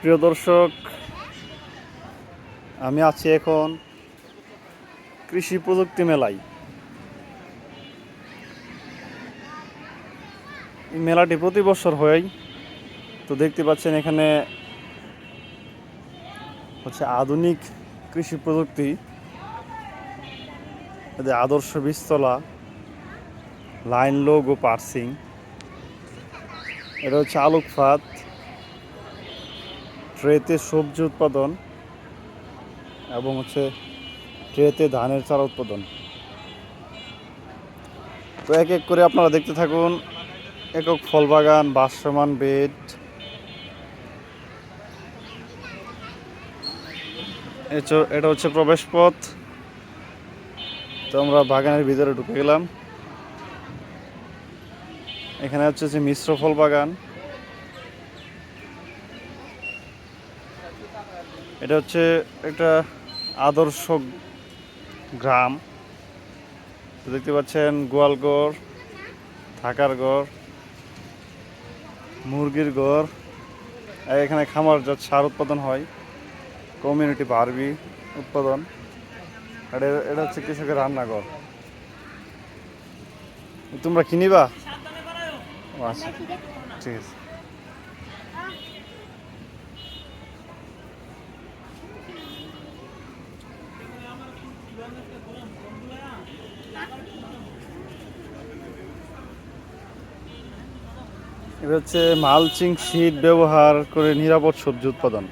প্রিয় দর্শক, আমি আছি এখন কৃষি প্রযুক্তি মেলায়। এই মেলাটি প্রতি বছর হয়। তো দেখতে পাচ্ছেন এখানে হচ্ছে আধুনিক কৃষি প্রযুক্তি, আদর্শ বীজতলা, লাইন লোগ ও পার্সিং, এটা হচ্ছে আলোক ফাঁদ, ট্রেতে সবজি উৎপাদন এবং হচ্ছে ট্রেতে ধানের চারা উৎপাদন। তো এক এক করে আপনারা দেখতে থাকুন। একক ফল বাগান, ভাসমান বেড, এটা হচ্ছে প্রবেশ পথ। তো আমরা বাগানের ভিতরে ঢুকে গেলাম। এখানে হচ্ছে যে মিশ্র ফল বাগান, এটা হচ্ছে একটা আদর্শ গ্রাম। দেখতে পাচ্ছেন গোয়ালঘর, থাকার ঘর, মুরগির ঘর। এখানে খামারজাত সার উৎপাদন হয়, কমিউনিটি বার্বি উৎপাদন। এটা হচ্ছে কৃষকের রান্নাঘর। তোমরা কিনিবা? আচ্ছা, ঠিক আছে। এটা হচ্ছে মালচিং শীট ব্যবহার করে নিরাপদ সবজি উৎপাদন।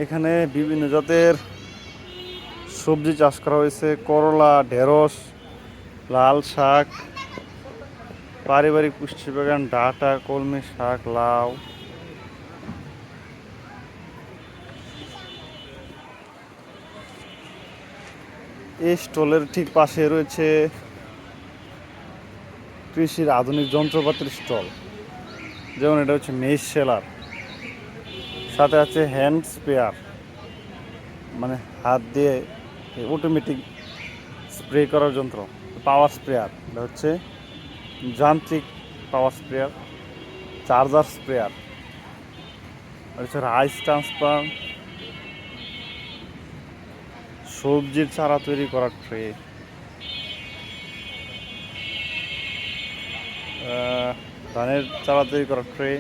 এখানে বিভিন্ন জাতের সবজি চাষ করা হয়েছে: করলা, ঢেঁড়স, লাল শাক, পারিবারিক পুষ্টি বাগান, ডাঁটা, কলমি শাক, লাউ। এই স্টলের ঠিক পাশে রয়েছে কৃষির আধুনিক যন্ত্রপাতির স্টল, যেমন এটা হচ্ছে মেইস সেলার, সাথে আছে হ্যান্ড স্প্রেয়ার, মানে হাত দিয়ে অটোমেটিক স্প্রে করার যন্ত্র, পাওয়ার স্প্রেয়ার, এটা হচ্ছে যান্ত্রিক পাওয়ার স্প্রেয়ার, চার্জার স্প্রেয়ার, আর হচ্ছে রাইস ট্রান্সফার, সবজির চারা তৈরি করার ট্রে, ধানের চারা তৈরি করার ট্রে,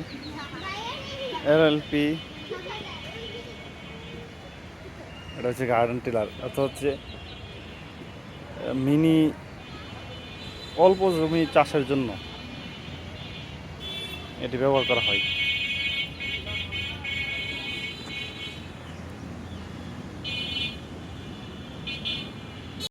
LLP, এটা হচ্ছে গার্ডেন টিলার, অর্থাৎ হচ্ছে মিনি অল্প জমি চাষের জন্য এটি ব্যবহার করা হয়।